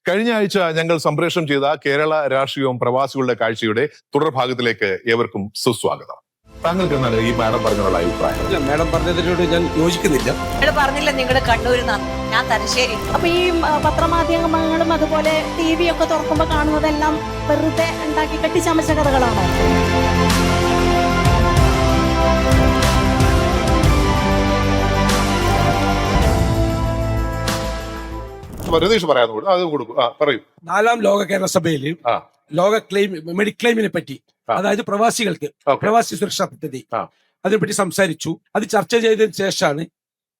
കഴിഞ്ഞ ആഴ്ച ഞങ്ങൾ സംപ്രേഷണം ചെയ്ത കേരള രാഷ്ട്രീയവും പ്രവാസികളുടെ കാഴ്ചയുടെ തുടർഭാഗത്തിലേക്ക് ഏവർക്കും സുസ്വാഗതം. താങ്കൾക്ക് എന്താണ് ഈ മാഡം പറഞ്ഞുള്ള അഭിപ്രായം? ഇല്ല, മാഡം പറഞ്ഞതിനോട് ഞാൻ യോജിക്കുന്നില്ല. പറഞ്ഞില്ല നിങ്ങൾ കണ്ണൂരിൽ നിന്നാണ്, ഞാൻ തലശ്ശേരി. അപ്പൊ ഈ പത്രമാധ്യമങ്ങളും അതുപോലെ TV ഒക്കെ തുറക്കുമ്പോൾ കാണുന്നതെല്ലാം വെറുതെ ഉണ്ടാക്കി കെട്ടിച്ചമച്ച കഥകളാണോ? രതീഷ് പറയാൻ അത് കൊടുക്കും. പറയൂ. 4ാം ലോക കേരള സഭയിൽ ലോക ക്ലെയിം മെഡിക്ലെയിമിനെ പറ്റി, അതായത് പ്രവാസികൾക്ക് പ്രവാസി സുരക്ഷാ പദ്ധതി, അതിനെപ്പറ്റി സംസാരിച്ചു. അത് ചർച്ച ചെയ്തതിന് ശേഷമാണ്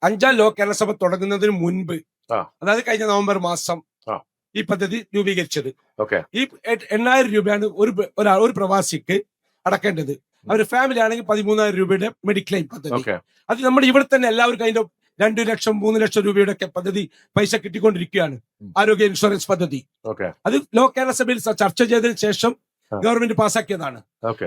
5ാം ലോക കേരള സഭ തുടങ്ങുന്നതിന് മുൻപ്, അതായത് കഴിഞ്ഞ നവംബർ മാസം ഈ പദ്ധതി രൂപീകരിച്ചത്. ഈ 8,000 രൂപയാണ് ഒരു പ്രവാസിക്ക് അടക്കേണ്ടത്. അവർ ഫാമിലി ആണെങ്കിൽ 13,000 രൂപയുടെ മെഡിക്ലെയിം പദ്ധതി. അത് നമ്മുടെ ഇവിടെ തന്നെ എല്ലാവർക്കും അതിന്റെ 2 ലക്ഷം 3 ലക്ഷം രൂപയുടെ ഒക്കെ പദ്ധതി പൈസ കിട്ടിക്കൊണ്ടിരിക്കുകയാണ്, ആരോഗ്യ ഇൻഷുറൻസ് പദ്ധതി. അത് ലോക കേരള സഭയിൽ ചർച്ച ചെയ്തതിനു ശേഷം ഗവൺമെന്റ് പാസ്സാക്കിയതാണ്.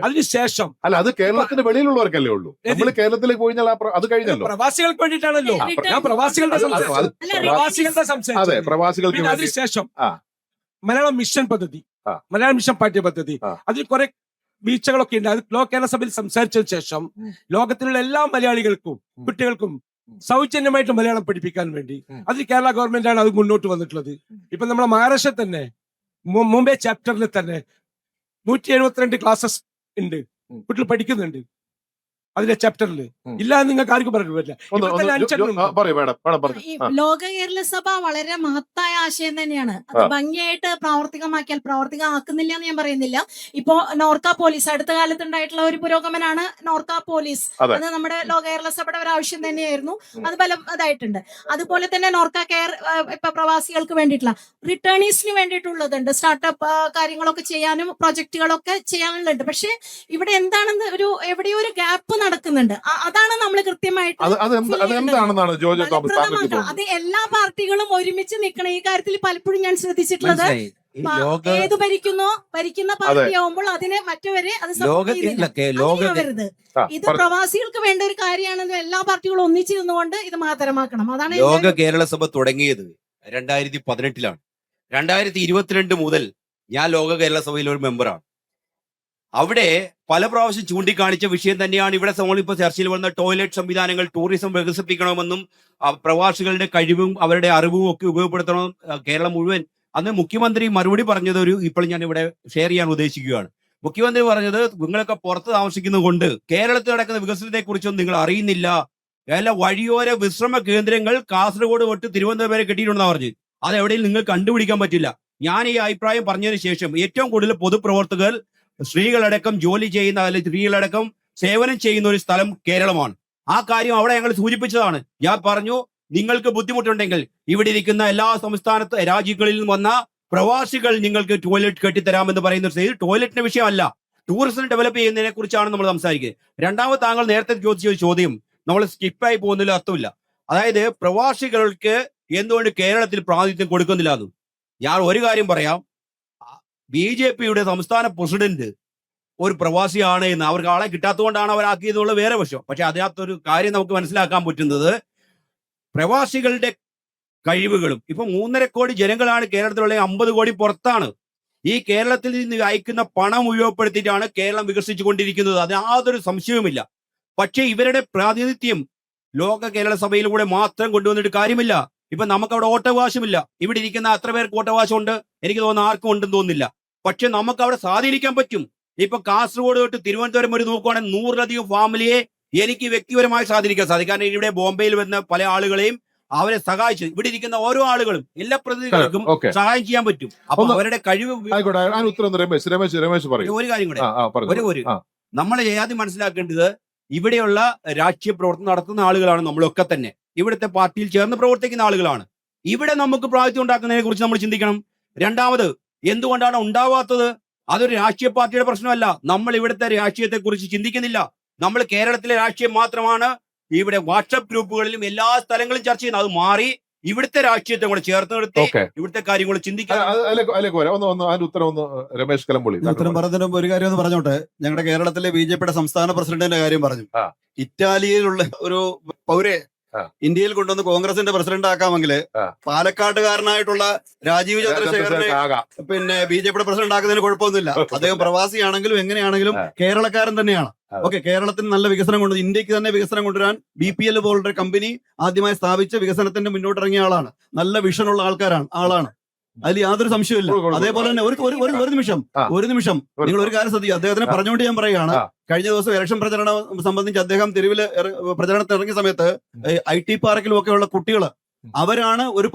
അതിനുശേഷം അല്ല, അത് കേരളത്തിന് വെളിയിലുള്ളവർക്കല്ലേ ഉള്ളൂ. നമ്മൾ കേരളത്തിലേക്ക് പോയി അത് കഴിഞ്ഞല്ലോ. പ്രവാസികൾക്ക് വേണ്ടിയിട്ടാണല്ലോ ഞാൻ പ്രവാസികളുടെ സംസാരിച്ചത്. അതിനുശേഷം മലയാളം മിഷൻ പദ്ധതി, മലയാളം മിഷൻ പാഠ്യ പദ്ധതി, അതിൽ കുറെ വീഴ്ചകളൊക്കെ ഉണ്ട്. അത് ലോക കേരള സഭയിൽ സംസാരിച്ചതിന് ശേഷം ലോകത്തിലുള്ള എല്ലാ മലയാളികൾക്കും കുട്ടികൾക്കും സൗജന്യമായിട്ട് മലയാളം പഠിപ്പിക്കാൻ വേണ്ടി അതിൽ കേരള ഗവൺമെന്റ് ആണ് അത് മുന്നോട്ട് വന്നിട്ടുള്ളത്. ഇപ്പൊ നമ്മുടെ മഹാരാഷ്ട്ര തന്നെ മുംബൈ ചാപ്റ്ററിൽ തന്നെ 172 ക്ലാസ്സസ് ഉണ്ട്, കുട്ടികൾ പഠിക്കുന്നുണ്ട് അതിലെ ചാപ്റ്ററിൽ. ഇല്ല നിങ്ങൾക്ക് ആർക്കും പറയാൻ പറ്റില്ല. ലോക കേരള സഭ വളരെ മഹത്തായ ആശയം തന്നെയാണ്. അത് ഭംഗിയായിട്ട് പ്രാവർത്തികമാക്കിയാൽ, പ്രാവർത്തികമാക്കുന്നില്ല എന്ന് ഞാൻ പറയുന്നില്ല. ഇപ്പോ നോർക്ക പോലീസ് അടുത്ത കാലത്ത് ഉണ്ടായിട്ടുള്ള ഒരു പുരോഗമനാണ് നോർക്ക പോലീസ്. അത് നമ്മുടെ ലോക കേരള സഭയുടെ ഒരു ആവശ്യം തന്നെയായിരുന്നു. അത് അതായിട്ടുണ്ട്. അതുപോലെ തന്നെ നോർക്ക കെയർ ഇപ്പൊ പ്രവാസികൾക്ക് വേണ്ടിയിട്ടുള്ള റിട്ടേണീസിന് വേണ്ടിയിട്ടുള്ളതുണ്ട്. സ്റ്റാർട്ടപ്പ് കാര്യങ്ങളൊക്കെ ചെയ്യാനും പ്രൊജക്ടുകളൊക്കെ ചെയ്യാനുള്ളത്. പക്ഷെ ഇവിടെ എന്താണെന്ന് എവിടെയോ ഒരു ഗ്യാപ്പ് നടക്കുന്നുണ്ട്. അതാണ് നമ്മൾ കൃത്യമായിട്ട് അത് എല്ലാ പാർട്ടികളും ഒരുമിച്ച് നിൽക്കണം. ഈ കാര്യത്തിൽ പലപ്പോഴും ഞാൻ ശ്രദ്ധിച്ചിട്ടുള്ളത്, ഏത് ഭരിക്കുന്ന പാർട്ടിയാവുമ്പോൾ അതിനെ മറ്റവരെ അത് വരരുത്. ഇത് പ്രവാസികൾക്ക് വേണ്ട ഒരു കാര്യമാണെന്ന് എല്ലാ പാർട്ടികളും ഒന്നിച്ചിരുന്നുകൊണ്ട് ഇത് മാതരമാക്കണം. അതാണ് ലോക കേരള സഭ തുടങ്ങിയത് 2018-ലാണ്. 2022 മുതൽ ഞാൻ ലോക കേരള സഭയിലെ ഒരു മെമ്പറാണ്. അവിടെ പല പ്രാവശ്യം ചൂണ്ടിക്കാണിച്ച വിഷയം തന്നെയാണ് ഇവിടെ ഇപ്പോൾ ചർച്ചയിൽ വന്ന ടോയ്ലറ്റ് സംവിധാനങ്ങൾ, ടൂറിസം വികസിപ്പിക്കണമെന്നും പ്രവാസികളുടെ കഴിവും അവരുടെ അറിവും ഒക്കെ ഉപയോഗപ്പെടുത്തണം കേരളം മുഴുവൻ. അന്ന് മുഖ്യമന്ത്രി മറുപടി പറഞ്ഞത് ഇപ്പോൾ ഞാൻ ഇവിടെ ഷെയർ ചെയ്യാൻ ഉദ്ദേശിക്കുകയാണ്. മുഖ്യമന്ത്രി പറഞ്ഞത്, നിങ്ങളൊക്കെ പുറത്ത് താമസിക്കുന്നത് കൊണ്ട് കേരളത്തിൽ നടക്കുന്ന വികസനത്തെ കുറിച്ചൊന്നും നിങ്ങൾ അറിയുന്നില്ല. എല്ലാ വഴിയോര വിശ്രമ കേന്ദ്രങ്ങൾ കാസർഗോഡ് തൊട്ട് തിരുവനന്തപുരം വരെ കെട്ടിയിട്ടുണ്ടെന്നാണ് പറഞ്ഞത്. അതെവിടെയും നിങ്ങൾക്ക് കണ്ടുപിടിക്കാൻ പറ്റില്ല. ഞാൻ ഈ അഭിപ്രായം പറഞ്ഞതിന് ശേഷം ഏറ്റവും കൂടുതൽ പൊതുപ്രവർത്തകർ, സ്ത്രീകളടക്കം ജോലി ചെയ്യുന്ന, അല്ലെങ്കിൽ സ്ത്രീകളടക്കം സേവനം ചെയ്യുന്ന ഒരു സ്ഥലം കേരളമാണ്. ആ കാര്യം അവിടെ ഞങ്ങൾ സൂചിപ്പിച്ചതാണ്. ഞാൻ പറഞ്ഞു, നിങ്ങൾക്ക് ബുദ്ധിമുട്ടുണ്ടെങ്കിൽ ഇവിടെ ഇരിക്കുന്ന എല്ലാ സംസ്ഥാനത്ത് രാജ്യങ്ങളിൽ നിന്ന് വന്ന പ്രവാസികൾ നിങ്ങൾക്ക് ടോയ്ലറ്റ് കെട്ടിത്തരാമെന്ന് പറയുന്ന ടോയ്ലറ്റിന്റെ വിഷയമല്ല, ടൂറിസം ഡെവലപ്പ് ചെയ്യുന്നതിനെ കുറിച്ചാണ് നമ്മൾ സംസാരിക്കുന്നത്. രണ്ടാമത്, താങ്കൾ നേരത്തെ ചോദിച്ച ഒരു ചോദ്യം നമ്മൾ സ്കിപ്പായി പോകുന്നതിൽ അർത്ഥമില്ല. അതായത് പ്രവാസികൾക്ക് എന്തുകൊണ്ട് കേരളത്തിൽ പ്രാതിനിധ്യം കൊടുക്കുന്നില്ല എന്ന്. ഞാൻ ഒരു കാര്യം പറയാം, BJPയുടെ സംസ്ഥാന പ്രസിഡന്റ് ഒരു പ്രവാസിയാണ് എന്ന്, അവർക്ക് ആളെ കിട്ടാത്തതുകൊണ്ടാണ് അവരാക്കിയതെന്നുള്ള വേറെ വശം. പക്ഷെ അതിനകത്തൊരു കാര്യം നമുക്ക് മനസ്സിലാക്കാൻ പറ്റുന്നത്, പ്രവാസികളുടെ കഴിവുകളും ഇപ്പൊ 3.5 കോടി ജനങ്ങളാണ് കേരളത്തിലുള്ള, 50 കോടി പുറത്താണ്. ഈ കേരളത്തിൽ നിന്ന് അയക്കുന്ന പണം ഉപയോഗപ്പെടുത്തിയിട്ടാണ് കേരളം വികസിച്ചു കൊണ്ടിരിക്കുന്നത്, അത് യാതൊരു സംശയവുമില്ല. പക്ഷെ ഇവരുടെ പ്രാതിനിധ്യം ലോക കേരള സഭയിലൂടെ മാത്രം കൊണ്ടുവന്നിട്ട് കാര്യമില്ല. ഇപ്പൊ നമുക്കവിടെ വോട്ടവകാശമില്ല. ഇവിടെ ഇരിക്കുന്ന അത്ര പേർക്ക് വോട്ടവകാശമുണ്ട്, എനിക്ക് തോന്നുന്നു ആർക്കും ഉണ്ടെന്ന് തോന്നുന്നില്ല. പക്ഷെ നമുക്ക് അവിടെ സ്വാധീനിക്കാൻ പറ്റും. ഇപ്പൊ കാസർഗോഡ് തൊട്ട് തിരുവനന്തപുരം വരെ നോക്കുവാണെങ്കിൽ 100-ലധികം ഫാമിലിയെ എനിക്ക് വ്യക്തിപരമായി സ്വാധീനിക്കാൻ സാധിക്കും. കാരണം ഇവിടെ ബോംബെയിൽ വന്ന പല ആളുകളെയും അവരെ സഹായിച്ചു, ഇവിടെ ഇരിക്കുന്ന ഓരോ ആളുകളും എല്ലാ പ്രതിനിധികൾക്കും സഹായം ചെയ്യാൻ പറ്റും. അപ്പൊ അവരുടെ കഴിവ്. ഒരു കാര്യം കൂടെ, നമ്മൾ ആദ്യം മനസ്സിലാക്കേണ്ടത്, ഇവിടെയുള്ള രാഷ്ട്രീയ പ്രവർത്തനം നടത്തുന്ന ആളുകളാണ് നമ്മളൊക്കെ തന്നെ. ഇവിടുത്തെ പാർട്ടിയിൽ ചേർന്ന് പ്രവർത്തിക്കുന്ന ആളുകളാണ്. ഇവിടെ നമുക്ക് പ്രാതിനിധ്യം ഉണ്ടാക്കുന്നതിനെ കുറിച്ച് നമ്മൾ ചിന്തിക്കണം. രണ്ടാമത്, എന്തുകൊണ്ടാണ് ഉണ്ടാവാത്തത്? അതൊരു രാഷ്ട്രീയ പാർട്ടിയുടെ പ്രശ്നമല്ല. നമ്മൾ ഇവിടുത്തെ രാഷ്ട്രീയത്തെ കുറിച്ച് ചിന്തിക്കുന്നില്ല. നമ്മൾ കേരളത്തിലെ രാഷ്ട്രീയം മാത്രമാണ് ഇവിടെ വാട്സപ്പ് ഗ്രൂപ്പുകളിലും എല്ലാ സ്ഥലങ്ങളും ചർച്ച ചെയ്യുന്നത്. അത് മാറി ഇവിടുത്തെ രാഷ്ട്രീയത്തെ കൂടെ ചേർത്ത് നിർത്തി ഇവിടുത്തെ കാര്യങ്ങൾ ചിന്തിക്കാം. രമേശ് കലമ്പള്ളി ഉത്തരം പറഞ്ഞതിന് ഒരു കാര്യം ഒന്ന് പറഞ്ഞോട്ടെ. ഞങ്ങളുടെ കേരളത്തിലെ BJPയുടെ സംസ്ഥാന പ്രസിഡന്റിന്റെ കാര്യം പറഞ്ഞു. ഇറ്റാലിയിലുള്ള ഒരു പൗരെ ഇന്ത്യയിൽ കൊണ്ടുവന്ന് കോൺഗ്രസിന്റെ പ്രസിഡന്റ് ആക്കാമെങ്കിൽ പാലക്കാട്ടുകാരനായിട്ടുള്ള രാജീവ് ചന്ദ്രശേഖരനെ ആകാം. പിന്നെ BJP പ്രസിഡന്റ് ആക്കുന്നതിന് കുഴപ്പമൊന്നുമില്ല. അദ്ദേഹം പ്രവാസിയാണെങ്കിലും എങ്ങനെയാണെങ്കിലും കേരളക്കാരൻ തന്നെയാണ്. ഓക്കെ, കേരളത്തിന് നല്ല വികസനം കൊണ്ട് ഇന്ത്യക്ക് തന്നെ വികസനം കൊണ്ടുവരാൻ BPL പോലുള്ള കമ്പനി ആദ്യമായി സ്ഥാപിച്ച് വികസനത്തിന്റെ മുന്നോട്ടിറങ്ങിയ ആളാണ്. നല്ല വിഷനുള്ള ആളാണ്. അതിൽ യാതൊരു സംശയമില്ല. അതേപോലെ തന്നെ ഒരു നിമിഷം നിങ്ങൾ ഒരു കാര്യം ശ്രദ്ധിക്കുക. അദ്ദേഹത്തിനെ പറഞ്ഞുകൊണ്ട് ഞാൻ പറയുകയാണ്, കഴിഞ്ഞ ദിവസം ഇലക്ഷൻ പ്രചരണം സംബന്ധിച്ച് അദ്ദേഹം തെരുവിൽ പ്രചരണത്തിന് ഇറങ്ങിയ സമയത്ത് IT പാർക്കിലും ഒക്കെ ഉള്ള കുട്ടികൾ അവരാണ് ഒരു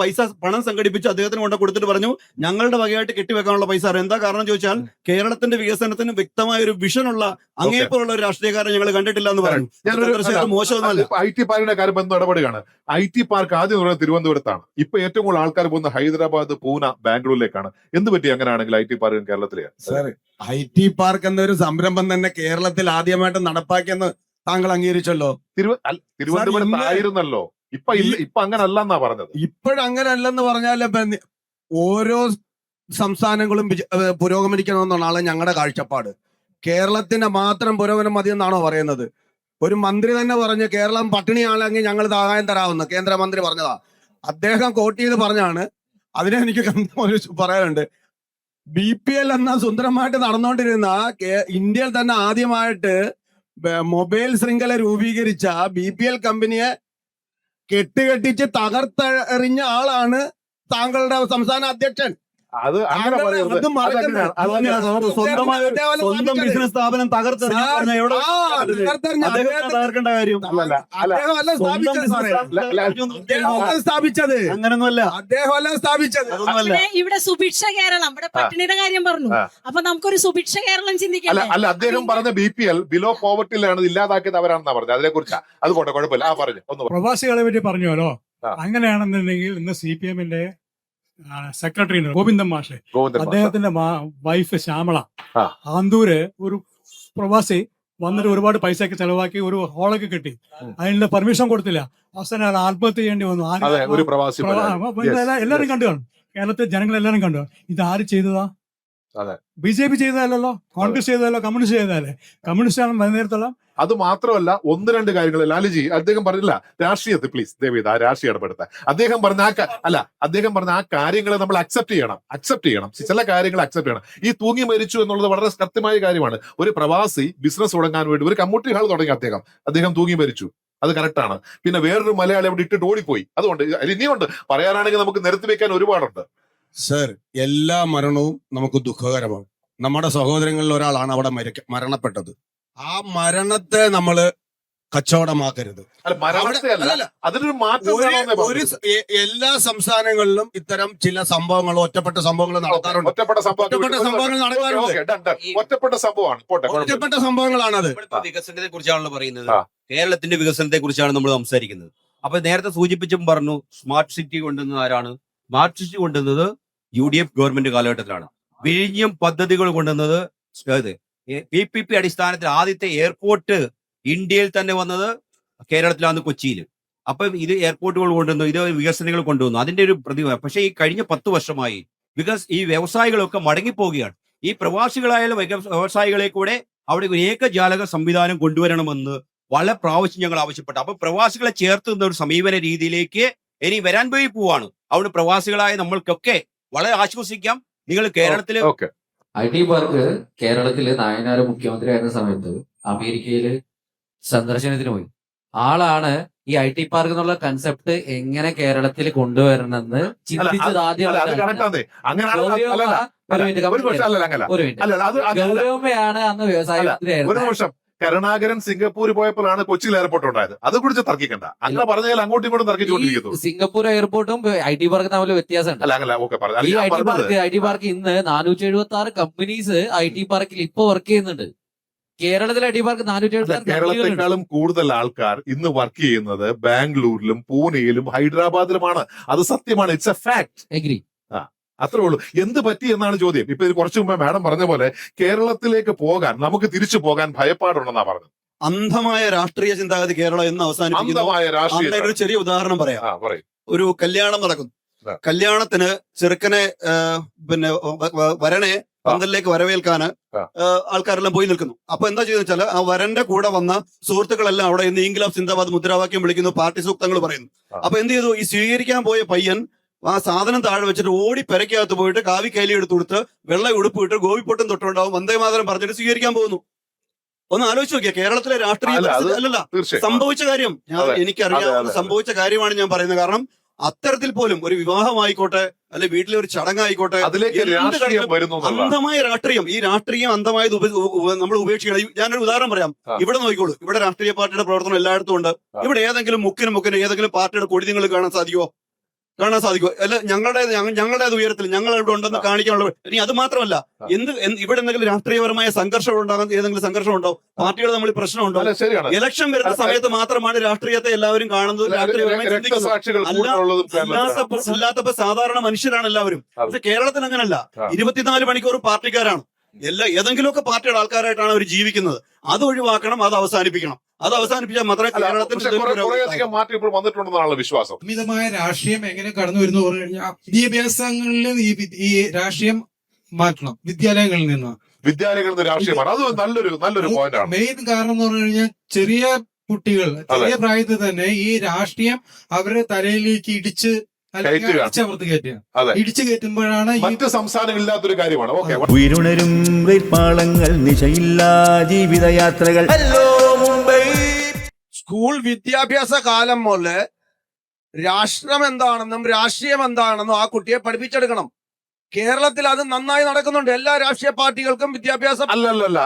പണം സംഘടിപ്പിച്ച് അദ്ദേഹത്തിന് കൊണ്ട് കൊടുത്തിട്ട് പറഞ്ഞു, ഞങ്ങളുടെ വകയായിട്ട് കെട്ടിവെക്കാനുള്ള പൈസ. എന്താ കാരണം ചോദിച്ചാൽ കേരളത്തിന്റെ വികസനത്തിന് വ്യക്തമായ ഒരു വിഷനുള്ള അങ്ങേപ്പോലുള്ള ഒരു രാഷ്ട്രീയക്കാരൻ ഞങ്ങൾ കണ്ടിട്ടില്ല എന്ന് പറഞ്ഞു. മോശമൊന്നുമല്ല. IT പാർക്കിന്റെ കാര്യം ബന്ധം ഇടപെടുകയാണ്. IT പാർക്ക് ആദ്യം പറയുന്നത് തിരുവനന്തപുരത്താണ്. ഇപ്പൊ ഏറ്റവും കൂടുതൽ ആൾക്കാർ പോകുന്ന ഹൈദരാബാദ്, പൂന, ബാംഗ്ലൂരിലേക്കാണ്. എന്ത് പറ്റി അങ്ങനെയാണെങ്കിൽ IT പാർക്ക് കേരളത്തിലെയാണ്? സാർ, IT പാർക്ക് എന്നൊരു സംരംഭം തന്നെ കേരളത്തിൽ ആദ്യമായിട്ട് നടപ്പാക്കിയെന്ന് താങ്കൾ അംഗീകരിച്ചല്ലോ. തിരുവനന്തപുരത്തായിരുന്നല്ലോ. ഇപ്പൊ അങ്ങനല്ലെന്നാ പറഞ്ഞത്. ഇപ്പോഴങ്ങനല്ലെന്ന് പറഞ്ഞാൽ ഓരോ സംസ്ഥാനങ്ങളും പുരോഗമിക്കണമെന്നാണ് ഞങ്ങളുടെ കാഴ്ചപ്പാട്. കേരളത്തിന്റെ മാത്രം പുരോഗമനം മതി എന്നാണോ പറയുന്നത്? ഒരു മന്ത്രി തന്നെ പറഞ്ഞു കേരളം പട്ടിണിയാണെങ്കിൽ ഞങ്ങൾ സഹായം തരാമെന്ന് കേന്ദ്രമന്ത്രി പറഞ്ഞതാ. അദ്ദേഹം കോട്ട് ചെയ്ത് പറഞ്ഞാണ്. അതിനെ എനിക്ക് പറയാനുണ്ട്. BPL എന്ന സുന്ദരമായിട്ട് നടന്നുകൊണ്ടിരുന്ന ഇന്ത്യയിൽ തന്നെ ആദ്യമായിട്ട് മൊബൈൽ ശൃംഖല രൂപീകരിച്ച BPL കമ്പനിയെ കെട്ടുകെട്ടിച്ച് തകർത്തെറിഞ്ഞ ആളാണ് താങ്കളുടെ സംസ്ഥാന അധ്യക്ഷൻ. അത് അങ്ങനെ പറയുന്നത് സ്വന്തം ബിസിനസ് സ്ഥാപനം തകർത്തെറിഞ്ഞ കാര്യം സ്ഥാപിച്ചത് അങ്ങനൊന്നുമല്ല. അദ്ദേഹമല്ല സ്ഥാപിച്ചത്. ഇവിടെ സുഭിക്ഷ കേരളം, ഇവിടെ പട്ടിണിയുടെ കാര്യം പറഞ്ഞു. അപ്പൊ നമുക്കൊരു സുഭിക്ഷ കേരളം ചിന്തിക്കാം. അല്ല, അദ്ദേഹം പറഞ്ഞ BPL ബിലോ പോവർട്ടിയിലാണ് ഇല്ലാതാക്കിയത് അവരാണെന്നാ പറഞ്ഞത്. അതിനെ കുറിച്ച് അത് പോട്ടെ, കുഴപ്പമില്ല. പറഞ്ഞു ഒന്ന് പ്രവാസികളെ പറ്റി പറഞ്ഞല്ലോ. അങ്ങനെയാണെന്നുണ്ടെങ്കിൽ ഇന്ന് CPM-ന്റെ സെക്രട്ടറി ഗോവിന്ദൻ മാഷ്, അദ്ദേഹത്തിന്റെ വൈഫ് ശ്യാമള ആന്തൂര് ഒരു പ്രവാസി വന്നിട്ട് ഒരുപാട് പൈസയൊക്കെ ചെലവാക്കി ഒരു ഹോളൊക്കെ കിട്ടി. അതിനുള്ള പെർമിഷൻ കൊടുത്തില്ല. അവസാനം അയാൾ ആത്മഹത്യ ചെയ്യേണ്ടി വന്നു. എല്ലാരും കണ്ടു കാണും. കേരളത്തിലെ ജനങ്ങളെല്ലാരും കണ്ടു. ഇത് ആര് ചെയ്തതാ? BJP ചെയ്തതല്ലോ, കോൺഗ്രസ് ചെയ്തതല്ലോ, കമ്മ്യൂണിസ്റ്റ് ചെയ്തതല്ലേ. കമ്മ്യൂണിസ്റ്റ് ആണ് നേരത്തോളം. അത് മാത്രമല്ല, ഒന്ന് രണ്ട് കാര്യങ്ങൾ ലാലുജി അദ്ദേഹം പറഞ്ഞില്ല. രാഷ്ട്രീയത്തിൽ പ്ലീസ് ദയവേത് ആ രാഷ്ട്രീയം ഇടപെടുത്താൻ അദ്ദേഹം പറഞ്ഞ ആ കാര്യങ്ങളെ നമ്മൾ അക്സെപ്റ്റ് ചെയ്യണം. ചില കാര്യങ്ങൾ അക്സെപ്റ്റ് ചെയ്യണം. ഈ തൂങ്ങി മരിച്ചു എന്നുള്ളത് വളരെ കൃത്യമായ കാര്യമാണ്. ഒരു പ്രവാസി ബിസിനസ് തുടങ്ങാൻ വേണ്ടി ഒരു കമ്മ്യൂണിറ്റി ഹാൾ തുടങ്ങി അദ്ദേഹം തൂങ്ങി മരിച്ചു. അത് കറക്റ്റാണ്. പിന്നെ വേറൊരു മലയാളി അവിടെ ഇട്ടിട്ട് ഓടിപ്പോയി. അതുകൊണ്ട് ഇനിയുണ്ട് പറയാനാണെങ്കിൽ നമുക്ക് നിരത്തി വെക്കാൻ ഒരുപാടുണ്ട്. സർ, എല്ലാ മരണവും നമുക്ക് ദുഃഖകരമാണ്. നമ്മുടെ സഹോദരങ്ങളിൽ ഒരാളാണ് അവിടെ മരണപ്പെട്ടത്. ആ മരണത്തെ നമ്മള് കച്ചവടമാക്കരുത്. അതിനൊരു മാറ്റം എല്ലാ സംസ്ഥാനങ്ങളിലും ഇത്തരം ചില സംഭവങ്ങൾ, ഒറ്റപ്പെട്ട സംഭവങ്ങൾ നടത്താറുണ്ട്. ഒറ്റപ്പെട്ട സംഭവങ്ങളാണത്. വികസനത്തെ കുറിച്ചാണല്ലോ പറയുന്നത്. കേരളത്തിന്റെ വികസനത്തെ കുറിച്ചാണ് നമ്മൾ സംസാരിക്കുന്നത്. അപ്പൊ നേരത്തെ സൂചിപ്പിച്ചും പറഞ്ഞു, സ്മാർട്ട് സിറ്റി കൊണ്ടുവന്നത് ആരാണ്? സ്മാർട്ട് സിറ്റി കൊണ്ടുവന്നത് UDF ഗവൺമെന്റ് കാലഘട്ടത്തിലാണ്. വിഴിഞ്ഞം പദ്ധതികൾ കൊണ്ടുവന്നത് PPP അടിസ്ഥാനത്തിൽ ആദ്യത്തെ എയർപോർട്ട് ഇന്ത്യയിൽ തന്നെ വന്നത് കേരളത്തിലാണ്, കൊച്ചിയിൽ. അപ്പം ഇത് എയർപോർട്ടുകൾ കൊണ്ടുവന്നു, ഇത് വികസനങ്ങൾ കൊണ്ടുവന്നു. അതിന്റെ ഒരു പ്രതിഭ. പക്ഷേ ഈ കഴിഞ്ഞ 10 വർഷമായി ഈ വ്യവസായികളൊക്കെ മടങ്ങിപ്പോവുകയാണ്. ഈ പ്രവാസികളായാലും വ്യവസായികളെ കൂടെ അവിടെ ഒരു ഏകജാലക സംവിധാനം കൊണ്ടുവരണമെന്ന് പല പ്രാവശ്യം ഞങ്ങൾ ആവശ്യപ്പെട്ടു. അപ്പൊ പ്രവാസികളെ ചേർത്ത് നിന്ന ഒരു സമീപന രീതിയിലേക്ക് ഇനി വരാൻ പോവാണ്. അവിടെ പ്രവാസികളായ നമ്മൾക്കൊക്കെ വളരെ ആശ്വസിക്കാം. നിങ്ങൾ കേരളത്തില് IT പാർക്ക് കേരളത്തില് നായനാർ മുഖ്യമന്ത്രി ആയിരുന്ന സമയത്ത് അമേരിക്കയില് സന്ദർശനത്തിന് പോയി. ആളാണ് ഈ IT പാർക്ക് എന്നുള്ള കൺസെപ്റ്റ് എങ്ങനെ കേരളത്തിൽ കൊണ്ടുവരണമെന്ന് ചിന്തിച്ചത് ആദ്യം. ഗൗരവമ്മയാണ് അന്ന് വ്യവസായ മന്ത്രിയായിരുന്നു. കരുണാകരൻ സിംഗപ്പൂർ പോയപ്പോഴാണ് കൊച്ചിയിൽ എയർപോർട്ട് ഉണ്ടായത്. അത് കുറിച്ച് തർക്കിക്കണ്ട. അങ്ങനെ പറഞ്ഞാൽ അങ്ങോട്ടും ഇങ്ങോട്ടും തർക്കിച്ചുകൊണ്ടിരിക്കുന്നു. സിംഗപ്പൂർ എയർപോർട്ടും IT പാർക്കും തമ്മിൽ വ്യത്യാസമുണ്ട്. ഈ IT പാർക്ക് ഇന്ന് 476 കമ്പനീസ് IT പാർക്കിൽ ഇപ്പൊ വർക്ക് ചെയ്യുന്നുണ്ട്. കേരളത്തിലെ IT പാർക്ക് 476. കേരളത്തെക്കാളും കൂടുതൽ ആൾക്കാർ ഇന്ന് വർക്ക് ചെയ്യുന്നത് ബാംഗ്ലൂരിലും പൂനെയിലും ഹൈദരാബാദിലുമാണ്. അത് സത്യമാണ്. It's A fact. എഗ്രി. അത്രേ ഉള്ളൂ. എന്ത് പറ്റി എന്നാണ് ചോദ്യം. ഇപ്പൊ ഇത് കുറച്ചു മുമ്പേ മാഡം പറഞ്ഞ പോലെ കേരളത്തിലേക്ക് പോകാൻ, നമുക്ക് തിരിച്ചു പോകാൻ ഭയപ്പാടുണ്ടെന്നാ പറഞ്ഞത്. അന്ധമായ രാഷ്ട്രീയ ചിന്താഗതി കേരളം എന്ന് അവസാനിപ്പിക്കുന്ന ഒരു ചെറിയ ഉദാഹരണം പറയാം. ഒരു കല്യാണം നടക്കുന്നു. കല്യാണത്തിന് ചെറുക്കനെ പിന്നെ വരനെ പന്തലിലേക്ക് വരവേൽക്കാന് ആൾക്കാരെല്ലാം പോയി നിൽക്കുന്നു. അപ്പൊ എന്താ ചെയ്തെന്ന് വെച്ചാൽ ആ വരന്റെ കൂടെ വന്ന സുഹൃത്തുക്കളെല്ലാം അവിടെ ഇന്ന് ഇൻക്ലാബ് സിന്ദാബാദ് മുദ്രാവാക്യം വിളിക്കുന്നു, പാർട്ടി സൂക്തങ്ങൾ പറയുന്നു. അപ്പൊ എന്ത് ചെയ്തു, ഈ സ്വീകരിക്കാൻ പോയ പയ്യൻ ആ സാധനം താഴെ വെച്ചിട്ട് ഓടി പെരക്കകത്ത് പോയിട്ട് കാവി കൈലി എടുത്ത് കൊടുത്ത് വെള്ള ഉടുപ്പ് ഇട്ട് ഗോപിപ്പൊട്ടും തൊട്ടുണ്ടാവും വന്ദേമാതരം പറഞ്ഞിട്ട് സ്വീകരിക്കാൻ പോകുന്നു. ഒന്ന് ആലോചിച്ച് നോക്കിയാ കേരളത്തിലെ രാഷ്ട്രീയ അല്ലല്ല സംഭവിച്ച കാര്യം എനിക്കറിയാം, സംഭവിച്ച കാര്യമാണ് ഞാൻ പറയുന്നത്. കാരണം അത്തരത്തിൽ പോലും ഒരു വിവാഹമായിക്കോട്ടെ അല്ലെ വീട്ടിലെ ഒരു ചടങ്ങായിക്കോട്ടെ അന്ധമായ രാഷ്ട്രീയം, ഈ രാഷ്ട്രീയം അന്ധമായത് നമ്മൾ ഉപേക്ഷിക്കണം. ഞാനൊരു ഉദാഹരണം പറയാം. ഇവിടെ നോക്കിക്കോളൂ, ഇവിടെ രാഷ്ട്രീയ പാർട്ടിയുടെ പ്രവർത്തനം എല്ലായിടത്തും ഉണ്ട്. ഇവിടെ ഏതെങ്കിലും മുക്കിന് ഏതെങ്കിലും പാർട്ടിയുടെ കൊടി നിങ്ങൾ കാണാൻ സാധിക്കുമോ? അല്ല, ഞങ്ങളുടെ ഉയരത്തിൽ ഞങ്ങൾ ഇവിടെ ഉണ്ടെന്ന് കാണിക്കാനുള്ള. ഇനി അത് മാത്രമല്ല, ഇവിടെ എന്തെങ്കിലും രാഷ്ട്രീയപരമായ സംഘർഷം ഉണ്ടാകാൻ ഏതെങ്കിലും സംഘർഷം ഉണ്ടോ, പാർട്ടികൾ തമ്മിൽ പ്രശ്നമുണ്ടോ? ഇലക്ഷൻ വരുന്ന സമയത്ത് മാത്രമാണ് രാഷ്ട്രീയത്തെ എല്ലാവരും കാണുന്നത്, രാഷ്ട്രീയപരമായി ചിന്തിക്കുന്നത്. അല്ലാത്തപ്പോ സാധാരണ മനുഷ്യരാണ് എല്ലാവരും. പക്ഷെ കേരളത്തിൽ അങ്ങനല്ല. 24 മണിക്കൂർ പാർട്ടിക്കാരാണ്. ഏതെങ്കിലുമൊക്കെ പാർട്ടിയുടെ ആൾക്കാരായിട്ടാണ് അവർ ജീവിക്കുന്നത്. അത് ഒഴിവാക്കണം, അത് അവസാനിപ്പിക്കണം. അത് അവസാനിപ്പിച്ചാൽ മാത്രമേ കേരളത്തിൽ മാറ്റം ഇപ്പോൾ വന്നിട്ടുണ്ടെന്നാണ് വിശ്വാസം. അമിതമായ രാഷ്ട്രീയം എങ്ങനെ കടന്നു വരുന്നു പറഞ്ഞു കഴിഞ്ഞാൽ വിദ്യാഭ്യാസങ്ങളിൽ ഈ രാഷ്ട്രീയം മാറ്റണം വിദ്യാലയങ്ങളിൽ നിന്ന് രാഷ്ട്രീയമാണ്. അത് നല്ലൊരു പോയിന്റാണ്. മെയിൻ കാരണം എന്ന് പറഞ്ഞു കഴിഞ്ഞാൽ ചെറിയ കുട്ടികൾ ചെറിയ പ്രായത്തിൽ തന്നെ ഈ രാഷ്ട്രീയം അവരുടെ തലയിലേക്ക് ഇടിച്ചു കയറ്റുമ്പോഴാണ് മറ്റ് സംസ്ഥാനങ്ങളില്ലാത്തൊരു കാര്യമാണ്. ഉയരുണരും പാളങ്ങൾ നിശയില്ലാ ജീവിതയാത്രകൾ. സ്കൂൾ വിദ്യാഭ്യാസ കാലം മുതല് രാഷ്ട്രം എന്താണെന്നും രാഷ്ട്രീയം എന്താണെന്നും ആ കുട്ടിയെ പഠിപ്പിച്ചെടുക്കണം. കേരളത്തിൽ അത് നന്നായി നടക്കുന്നുണ്ട്. എല്ലാ രാഷ്ട്രീയ പാർട്ടികൾക്കും വിദ്യാഭ്യാസം അല്ലല്ല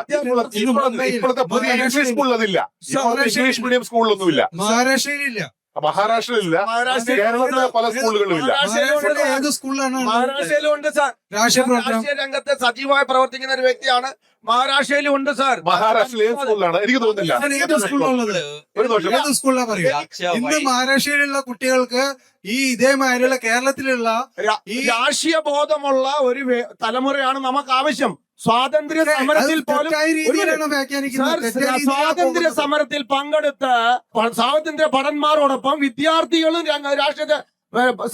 ഇപ്പോഴത്തെ പുതിയ ഇംഗ്ലീഷ് സ്കൂളിൽ അതില്ല. English medium സ്കൂളിലൊന്നുമില്ല. മഹാരാഷ്ട്രയിലില്ല, മഹാരാഷ്ട്രയിലില്ല, കേരളത്തിലെ പല സ്കൂളുകളിലുമില്ല. മഹാരാഷ്ട്രയിലും ഉണ്ട് സാർ. രാഷ്ട്രീയ രംഗത്ത് സജീവമായി പ്രവർത്തിക്കുന്ന ഒരു വ്യക്തിയാണ്. മഹാരാഷ്ട്രയിലും ഉണ്ട് സാർ. മഹാരാഷ്ട്രയിൽ ഏത് സ്കൂളിലാണ് എനിക്ക് തോന്നുന്നില്ല. ഇന്ന് മഹാരാഷ്ട്രയിലുള്ള കുട്ടികൾക്ക് ഈ ഇതേമാതിരിയുള്ള കേരളത്തിലുള്ള ഈ രാഷ്ട്രീയ ബോധമുള്ള ഒരു തലമുറയാണ് നമുക്ക് ആവശ്യം. സ്വാതന്ത്ര്യ സമരത്തിൽ പോലും സ്വാതന്ത്ര്യ സമരത്തിൽ പങ്കെടുത്ത സ്വാതന്ത്ര്യ ഭടന്മാരോടൊപ്പം വിദ്യാർത്ഥികളും രാഷ്ട്രീയ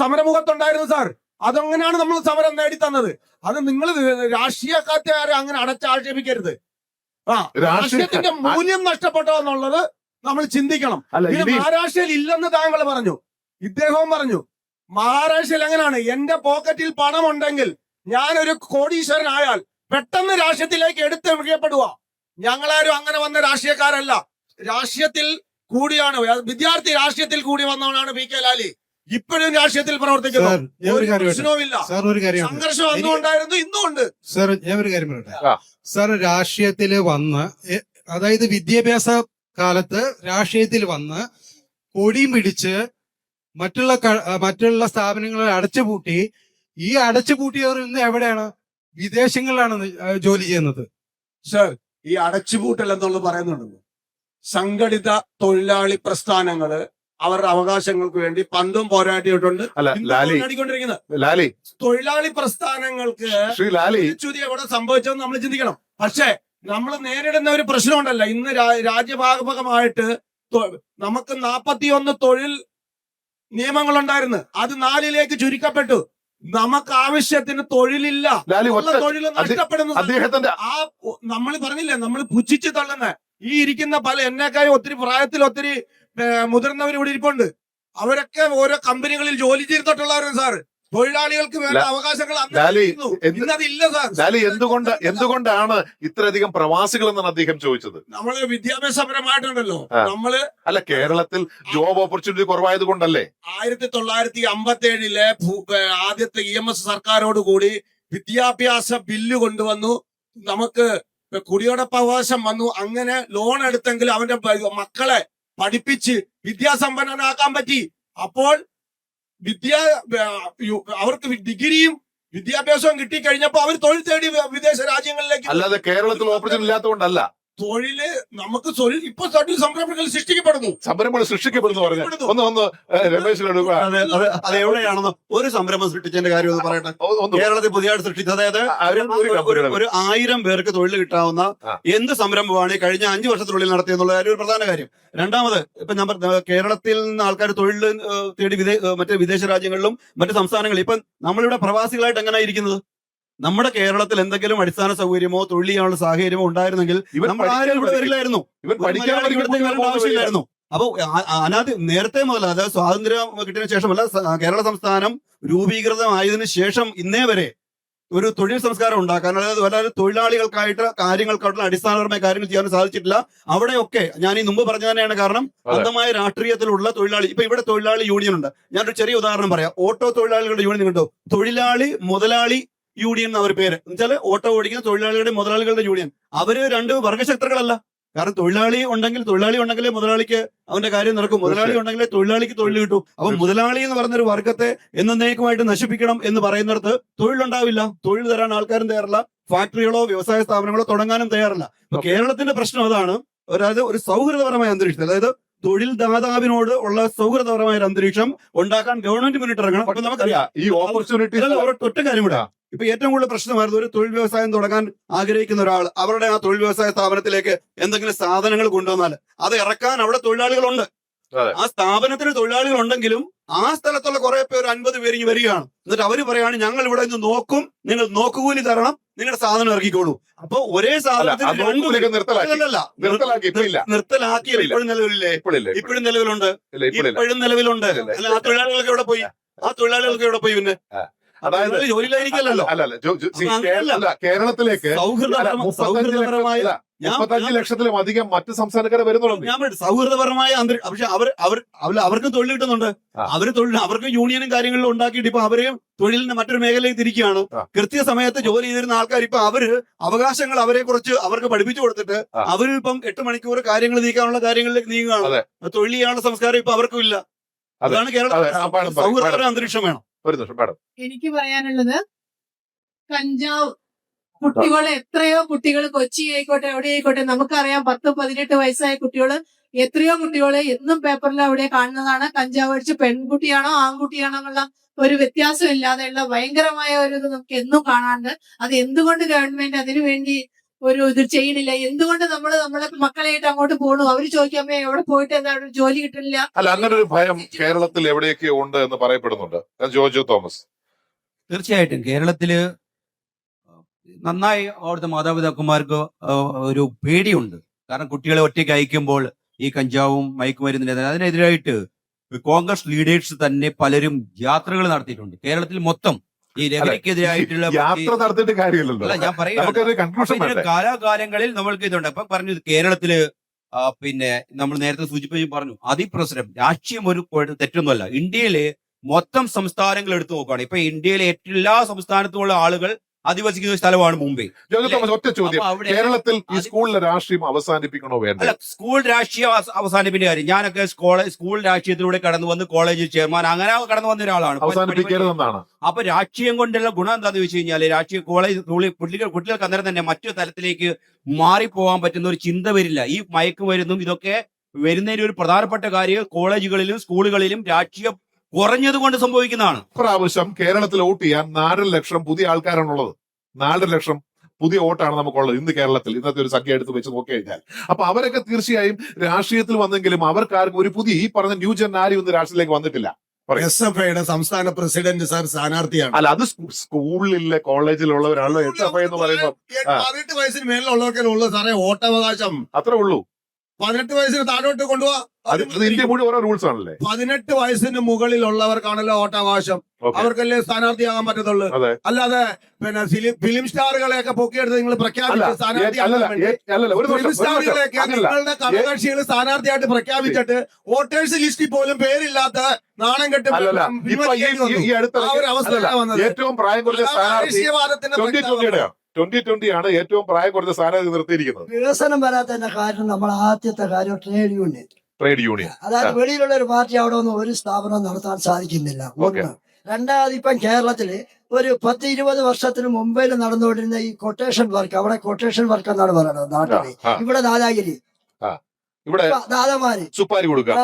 സമരമുഖത്തുണ്ടായിരുന്നു സാർ. അതങ്ങനെയാണ് നമ്മൾ സമരം നേടിത്തന്നത്. അത് നിങ്ങൾ രാഷ്ട്രീയക്കാരെ അങ്ങനെ അടച്ചാക്ഷേപിക്കരുത്. രാഷ്ട്രീയത്തിന്റെ മൂല്യം നഷ്ടപ്പെട്ടോ എന്നുള്ളത് നമ്മൾ ചിന്തിക്കണം. മഹാരാഷ്ട്രയിൽ ഇല്ലെന്ന് താങ്കൾ പറഞ്ഞു, ഇദ്ദേഹവും പറഞ്ഞു. മഹാരാഷ്ട്രയിൽ എങ്ങനെയാണ്? എന്റെ പോക്കറ്റിൽ പണമുണ്ടെങ്കിൽ ഞാനൊരു കോടീശ്വരനായാൽ പെട്ടെന്ന് രാഷ്ട്രീയത്തിലേക്ക് എടുത്തെറിയപ്പെടുക. ഞങ്ങളാരും അങ്ങനെ വന്ന രാഷ്ട്രീയക്കാരല്ല. രാഷ്ട്രീയത്തിൽ കൂടിയാണ്, വിദ്യാർത്ഥി രാഷ്ട്രീയത്തിൽ കൂടി വന്നവനാണ് പി കെ ലാലി. ഇപ്പോഴും രാഷ്ട്രീയത്തിൽ പ്രവർത്തിക്കുന്നു. പ്രശ്നവുമില്ല. സംഘർഷം അന്നും ഉണ്ടായിരുന്നു, ഇന്നും ഉണ്ട്. സാർ, ഞാൻ ഒരു കാര്യം പറയട്ടെ സാർ. രാഷ്ട്രീയത്തില് വന്ന്, അതായത് വിദ്യാഭ്യാസ കാലത്ത് രാഷ്ട്രീയത്തിൽ വന്ന് കൊടിയും പിടിച്ച് മറ്റുള്ള സ്ഥാപനങ്ങളെ അടച്ചുപൂട്ടി, ഈ അടച്ചുപൂട്ടിയവർ ഇന്ന് എവിടെയാണ്? വിദേശങ്ങളിലാണ് ജോലി ചെയ്യുന്നത്. സർ, ഈ അടച്ചുപൂട്ടൽ എന്നുള്ളത് പറയുന്നുണ്ടല്ലോ, സംഘടിത തൊഴിലാളി പ്രസ്ഥാനങ്ങള് അവരുടെ അവകാശങ്ങൾക്ക് വേണ്ടി പണ്ടും പോരാടിയിട്ടുണ്ട്, പോരാടിക്കൊണ്ടിരിക്കുന്നത്. തൊഴിലാളി പ്രസ്ഥാനങ്ങൾക്ക് ചുരി എവിടെ സംഭവിച്ചതെന്ന് നമ്മൾ ചിന്തിക്കണം. പക്ഷേ നമ്മൾ നേരിടുന്ന ഒരു പ്രശ്നമുണ്ടല്ലോ, ഇന്ന് രാജ്യഭാഗമായിട്ട് നമുക്ക് 41 തൊഴിൽ നിയമങ്ങളുണ്ടായിരുന്നു. അത് 4ലേക്ക് ചുരുക്കപ്പെട്ടു. നമുക്ക് ആവശ്യത്തിന് തൊഴിലില്ല, തൊഴിൽ നഷ്ടപ്പെടുന്നു. നമ്മൾ പറഞ്ഞില്ലേ, നമ്മൾ പുച്ഛിച്ച് തള്ളുന്ന ഈ ഇരിക്കുന്ന പല എന്നെക്കായും ഒത്തിരി പ്രായത്തിൽ ഒത്തിരി മുതിർന്നവർ ഇവിടെ ഇരിപ്പുണ്ട്. അവരൊക്കെ ഓരോ കമ്പനികളിൽ ജോലി ചെയ്തിട്ടുള്ളവരാണ് സാർ. തൊഴിലാളികൾക്ക് വേണ്ട അവകാശങ്ങൾ ഇന്നതില്ല സാർ. എന്തുകൊണ്ടാണ് ഇത്രയധികം പ്രവാസികൾ എന്നാണ് അദ്ദേഹം ചോദിച്ചത്. നമ്മള് വിദ്യാഭ്യാസപരമായിട്ടുണ്ടല്ലോ, നമ്മള് കേരളത്തിൽ ജോബ് ഓപ്പർച്യൂണിറ്റി കുറവായത് കൊണ്ടല്ലേ 1957 ആദ്യത്തെ EMS സർക്കാരോടുകൂടി വിദ്യാഭ്യാസ ബില്ല് കൊണ്ടുവന്നു. നമുക്ക് കുടിയോടൊപ്പവകാശം വന്നു. അങ്ങനെ ലോൺ എടുത്തെങ്കിൽ അവന്റെ മക്കളെ പഠിപ്പിച്ച് വിദ്യാസമ്പന്നനാക്കാൻ പറ്റി. അപ്പോൾ അവർക്ക് ഡിഗ്രിയും വിദ്യാഭ്യാസവും കിട്ടിക്കഴിഞ്ഞപ്പോ അവർ തൊഴിൽ തേടി വിദേശ രാജ്യങ്ങളിലേക്ക്. അല്ലാതെ കേരളത്തിൽ ഓപ്പർച്യൂണിറ്റി ഇല്ലാത്തതുകൊണ്ടല്ല. തൊഴില് നമുക്ക് ഇപ്പൊ തൊഴിൽ സംരംഭങ്ങൾ സൃഷ്ടിക്കപ്പെടുന്നു. ഒന്ന് രമേശിനോട് അത് എവിടെയാണെന്ന് ഒരു സംരംഭം സൃഷ്ടിച്ചതിന്റെ കാര്യം ഒന്ന് പറയട്ടെ. കേരളത്തിൽ പുതിയതായിട്ട് സൃഷ്ടിച്ചത്, അതായത് ഒരു 1000 പേർക്ക് തൊഴിൽ കിട്ടാവുന്ന എന്ത് സംരംഭമാണ് കഴിഞ്ഞ 5 വർഷത്തിനുള്ളിൽ നടത്തിയെന്നുള്ള കാര്യം ഒരു പ്രധാന കാര്യം. രണ്ടാമത്, ഇപ്പൊ ഞാൻ കേരളത്തിൽ നിന്ന് ആൾക്കാർ തൊഴിൽ തേടി മറ്റു വിദേശ രാജ്യങ്ങളിലും മറ്റു സംസ്ഥാനങ്ങളിലും. ഇപ്പൊ നമ്മളിവിടെ പ്രവാസികളായിട്ട് എങ്ങനെയാ ഇരിക്കുന്നത്? നമ്മുടെ കേരളത്തിൽ എന്തെങ്കിലും അടിസ്ഥാന സൗകര്യമോ തൊഴിൽ ചെയ്യാനുള്ള സാഹചര്യമോ ഉണ്ടായിരുന്നെങ്കിൽ ഇവൻ നമ്മൾ ആരും ഇവിടെ വരില്ലായിരുന്നു. ഇവൻ പഠിക്കാൻ ഇവിടുത്തെ വരേണ്ട ആവശ്യമില്ലായിരുന്നു. അപ്പൊ അനാദി നേരത്തെ മുതൽ, അതായത് സ്വാതന്ത്ര്യം കിട്ടിയതിനു ശേഷമല്ല, കേരള സംസ്ഥാനം രൂപീകൃതമായതിനു ശേഷം ഇന്നേ വരെ ഒരു തൊഴിൽ സംസ്കാരം ഉണ്ടാക്കാൻ, അതായത് വളരെ തൊഴിലാളികൾക്കായിട്ട് കാര്യങ്ങൾക്കായിട്ടുള്ള അടിസ്ഥാനപരമായ കാര്യങ്ങൾ ചെയ്യാൻ സാധിച്ചിട്ടില്ല. അവിടെയൊക്കെ ഞാൻ ഈ മുമ്പ് പറഞ്ഞു തന്നെയാണ്. കാരണം അന്ധമായ രാഷ്ട്രീയത്തിലുള്ള തൊഴിലാളി, ഇപ്പൊ ഇവിടെ തൊഴിലാളി യൂണിയൻ ഉണ്ട്. ഞാനൊരു ചെറിയ ഉദാഹരണം പറയാം. ഓട്ടോ തൊഴിലാളികളുടെ യൂണിയൻ കണ്ടോ? തൊഴിലാളി മുതലാളി യൂണിയൻ എന്ന അവർ പേര്. എന്ന് വെച്ചാൽ ഓട്ടോ ഓടിക്കുന്ന തൊഴിലാളികളുടെ മുതലാളികളുടെ യൂണിയൻ. അവര് രണ്ട് വർഗശക്തികളല്ല. കാരണം തൊഴിലാളി ഉണ്ടെങ്കിലേ മുതലാളിക്ക് അവന്റെ കാര്യം നടക്കും. മുതലാളി ഉണ്ടെങ്കിലേ തൊഴിലാളിക്ക് തൊഴിൽ കിട്ടും. അപ്പൊ മുതലാളി എന്ന് പറഞ്ഞൊരു വർഗത്തെ എന്നേക്കുമായിട്ട് നശിപ്പിക്കണം എന്ന് പറയുന്നിടത്ത് തൊഴിലുണ്ടാവില്ല. തൊഴിൽ തരാൻ ആൾക്കാരും തയ്യാറല്ല. ഫാക്ടറികളോ വ്യവസായ സ്ഥാപനങ്ങളോ തുടങ്ങാനും തയ്യാറല്ല. അപ്പൊ കേരളത്തിന്റെ പ്രശ്നം അതാണ്. അതായത് ഒരു സൗഹൃദപരമായ അന്തരീക്ഷം, അതായത് തൊഴിൽ ദാതാവിനോട് ഉള്ള സൗഹൃദപരമായ ഒരു അന്തരീക്ഷം ഉണ്ടാക്കാൻ ഗവൺമെന്റ് മുന്നിട്ടിറങ്ങണം. അപ്പൊ നമുക്കറിയാം ഈ ഓപ്പർച്യൂണിറ്റി ഒറ്റ കാര്യം കൂടെ. ഇപ്പൊ ഏറ്റവും കൂടുതൽ പ്രശ്നമായിരുന്നു ഒരു തൊഴിൽ വ്യവസായം തുടങ്ങാൻ ആഗ്രഹിക്കുന്ന ഒരാൾ അവരുടെ ആ തൊഴിൽ വ്യവസായ സ്ഥാപനത്തിലേക്ക് എന്തെങ്കിലും സാധനങ്ങൾ കൊണ്ടുവന്നാൽ അത് ഇറക്കാൻ അവിടെ തൊഴിലാളികളുണ്ട്. ആ സ്ഥാപനത്തിന് തൊഴിലാളികൾ ഉണ്ടെങ്കിലും ആ സ്ഥലത്തുള്ള കുറെ പേര് 50 പേര് ഇങ്ങനെ വരികയാണ്. എന്നിട്ട് അവര് പറയാണ് ഞങ്ങൾ ഇവിടെ നിന്ന് നോക്കും, നിങ്ങൾ നോക്കുകൂലി തരണം, നിങ്ങളുടെ സാധനം ഇറക്കിക്കോളൂ. അപ്പൊ ഒരേ സാധനത്തിന് നിർത്തലാക്കി ഇപ്പോഴും നിലവിലില്ലേ? ഇപ്പോഴും നിലവിലുണ്ട്. അല്ല, ആ തൊഴിലാളികൾക്ക് എവിടെ പോയി? പിന്നെ അതായത് ജോലിയിലായിരിക്കല്ലോ. കേരളത്തിലേക്ക് സൗഹൃദപരമായ 35 ലക്ഷത്തിലും അധികം മറ്റ് സംസ്ഥാനക്കാരെ വരുന്നുണ്ട്. ഞാൻ സൗഹൃദപരമായ പക്ഷെ അവർക്ക് തൊഴിൽ കിട്ടുന്നുണ്ട്. അവർക്ക് യൂണിയനും കാര്യങ്ങളിലും ഉണ്ടാക്കിയിട്ട് ഇപ്പൊ അവരെയും തൊഴിലിന് മറ്റൊരു മേഖലയിലേക്ക് തിരിക്കുകയാണ്. കൃത്യസമയത്ത് ജോലി ചെയ്തിരുന്ന ആൾക്കാർ ഇപ്പൊ അവകാശങ്ങൾ അവരെ കുറിച്ച് അവർക്ക് പഠിപ്പിച്ചു കൊടുത്തിട്ട് അവരിപ്പം 8 മണിക്കൂർ കാര്യങ്ങൾ നീക്കാനുള്ള കാര്യങ്ങളിലേക്ക് നീങ്ങുകയാണ്. തൊഴിൽ ചെയ്യാനുള്ള സംസ്കാരം ഇപ്പൊ അവർക്കും ഇല്ല. അതാണ് കേരളത്തിൽ സൗഹൃദപര അന്തരീക്ഷം വേണം. എനിക്ക് പറയാനുള്ളത്, കഞ്ചാവ് എത്രയോ കുട്ടികൾ കൊച്ചി ആയിക്കോട്ടെ എവിടെ ആയിക്കോട്ടെ, നമുക്കറിയാം 10-18 വയസ്സായ എത്രയോ കുട്ടികളെ എന്നും പേപ്പറിൽ അവിടെ കാണുന്നതാണ്. കഞ്ചാവ് അടിച്ച് പെൺകുട്ടിയാണോ ആൺകുട്ടിയാണോ എന്നുള്ള ഒരു വ്യത്യാസം ഇല്ലാതെയുള്ള ഭയങ്കരമായ ഒരു ഇത് നമുക്ക് എന്നും കാണാറുണ്ട്. അത് എന്തുകൊണ്ട് ഗവൺമെന്റ് അതിനു വേണ്ടി ഒരു ഇത് ചെയ്യണില്ല? എന്തുകൊണ്ട് നമ്മളെ മക്കളായിട്ട് അങ്ങോട്ട് പോകണു? അവര് ചോദിക്കാമേ എവിടെ പോയിട്ട് എന്താ ജോലി കിട്ടുന്നില്ല? അല്ല, അങ്ങനെ ഒരു ഭയം കേരളത്തിൽ എവിടെയൊക്കെ ഉണ്ട് എന്ന് പറയപ്പെടുന്നുണ്ട്. ജോജോ തോമസ്. തീർച്ചയായിട്ടും കേരളത്തില് നന്നായി അവിടുത്തെ മാതാപിതാക്കന്മാർക്ക് ഒരു പേടിയുണ്ട്. കാരണം കുട്ടികളെ ഒറ്റയ്ക്ക് അയക്കുമ്പോൾ ഈ കഞ്ചാവും മയക്കുമരുന്നിന് അതിനെതിരായിട്ട് കോൺഗ്രസ് ലീഡേഴ്സ് തന്നെ പലരും യാത്രകൾ നടത്തിയിട്ടുണ്ട്. കേരളത്തിൽ മൊത്തം ഈ ലഹരിക്കെതിരായിട്ടുള്ള യാത്ര നടത്തിയിട്ട് കാര്യമില്ലല്ലോ. ഞാൻ പറയുന്നത് കാലാകാലങ്ങളിൽ നമ്മൾക്ക് ഇതുണ്ട്. അപ്പൊ പറഞ്ഞു കേരളത്തില് പിന്നെ നമ്മൾ നേരത്തെ സൂചിപ്പിച്ചു പറഞ്ഞു അതിപ്രസരം രാഷ്ട്രീയം ഒരു തെറ്റൊന്നുമല്ല. ഇന്ത്യയിലെ മൊത്തം സംസ്ഥാനങ്ങൾ എടുത്തു നോക്കുകയാണ്. ഇപ്പൊ ഇന്ത്യയിലെ എല്ലാ സംസ്ഥാനത്തുമുള്ള ആളുകൾ അധിവസിക്കുന്ന സ്ഥലമാണ് മുംബൈ. ഒറ്റ ചോദ്യം, കേരളത്തിൽ ഈ സ്കൂളിലെ രാഷ്ട്രീയം അവസാനിപ്പിക്കണോ വേണ്ട? അല്ല, സ്കൂൾ രാഷ്ട്രീയം അവസാനിപ്പിക്കുന്ന കാര്യം, ഞാനൊക്കെ സ്കൂൾ രാഷ്ട്രീയത്തിലൂടെ കടന്നു വന്ന് കോളേജ് ചെയർമാൻ അങ്ങനെ കടന്നു വന്ന ഒരാളാണ്. അവസാനിപ്പിക്കരുതെന്നാണ്. അപ്പൊ രാഷ്ട്രീയം കൊണ്ടുള്ള ഗുണം എന്താന്ന് വെച്ച് കഴിഞ്ഞാല് രാഷ്ട്രീയ കുട്ടികൾക്ക് അന്നേരം തന്നെ മറ്റു തലത്തിലേക്ക് മാറിപ്പോകാൻ പറ്റുന്ന ഒരു ചിന്ത വരില്ല. ഈ മയക്കുമരുന്നും ഇതൊക്കെ വരുന്നതിന് ഒരു പ്രധാനപ്പെട്ട കാര്യം കോളേജുകളിലും സ്കൂളുകളിലും രാഷ്ട്രീയം കുറഞ്ഞത് കൊണ്ട് സംഭവിക്കുന്നതാണ്. പ്രാവശ്യം കേരളത്തിൽ വോട്ട് ചെയ്യാൻ 4 ലക്ഷം പുതിയ ആൾക്കാരാണുള്ളത്. 4 ലക്ഷം പുതിയ വോട്ടാണ് നമുക്കുള്ളത് ഇന്ന് കേരളത്തിൽ. ഇന്നത്തെ ഒരു സംഖ്യ എടുത്ത് വെച്ച് നോക്കി കഴിഞ്ഞാൽ അപ്പൊ അവരൊക്കെ തീർച്ചയായും രാഷ്ട്രീയത്തിൽ വന്നെങ്കിലും അവർക്കാർക്കും ഒരു പുതിയ ഈ പറഞ്ഞ ന്യൂജൻ ആരും ഇന്ന് രാഷ്ട്രീയത്തിലേക്ക് വന്നിട്ടില്ല. SFIയുടെ സംസ്ഥാന പ്രസിഡന്റ് സാർ സ്ഥാനാർത്ഥിയാണ്. അല്ല, അത് സ്കൂളിലെ കോളേജിലുള്ളവരാണല്ലോ SFI എന്ന് പറയുമ്പോൾ. 18 വയസ്സിന് മേലുള്ളവർക്കേ ഉള്ളൂ സാറേ വോട്ടവകാശം. അത്രേ ഉള്ളൂ. 18 വയസ്സിന് താഴോട്ട് കൊണ്ടുപോവാ. അത് ഇന്ത്യ മുഴുവൻ ഓരോ റൂൾസ് ആണല്ലേ. 18 വയസ്സിന് മുകളിലുള്ളവർക്കാണല്ലോ വോട്ടവകാശം. അവർക്കല്ലേ സ്ഥാനാർത്ഥിയാകാൻ പറ്റത്തുള്ളൂ. അല്ലാതെ പിന്നെ ഫിലിം സ്റ്റാറുകളെയൊക്കെ പൊക്കിയെടുത്ത് നിങ്ങൾ പ്രഖ്യാപിച്ച് നിങ്ങളുടെ ഘടകകക്ഷികൾ സ്ഥാനാർത്ഥിയായിട്ട് പ്രഖ്യാപിച്ചിട്ട് വോട്ടേഴ്സ് ലിസ്റ്റിൽ പോലും പേരില്ലാത്ത നാണം കെട്ട് ഏറ്റവും പ്രായം കുറഞ്ഞ സ്ഥാനാർത്ഥി 2020 ആണ് ഏറ്റവും പ്രായം കുറഞ്ഞ സ്ഥാനാർത്ഥി നിർത്തിയിരിക്കുന്നത്. വികസനം വരാത്തതിന്റെ കാരണം നമ്മൾ ആദ്യത്തെ കാര്യം ട്രേഡ് യൂണിയൻ. അതായത് വെളിയിലുള്ള ഒരു പാർട്ടി അവിടെ ഒന്നും ഒരു സ്ഥാപനം നടത്താൻ സാധിക്കുന്നില്ല. ഒന്ന്. രണ്ടാമത് ഇപ്പം കേരളത്തില് ഒരു 10-20 വർഷത്തിന് മുംബൈയിൽ നടന്നുകൊണ്ടിരുന്ന ഈ കൊട്ടേഷൻ വർക്ക്, അവിടെ കൊട്ടേഷൻ വർക്ക് എന്നാണ് പറയുന്നത് നാട്ടില്. ഇവിടെ ദാദാഗിരി, ഇവിടെ ദാദാമാര് സുപ്പാരി കൊടുക്കുക.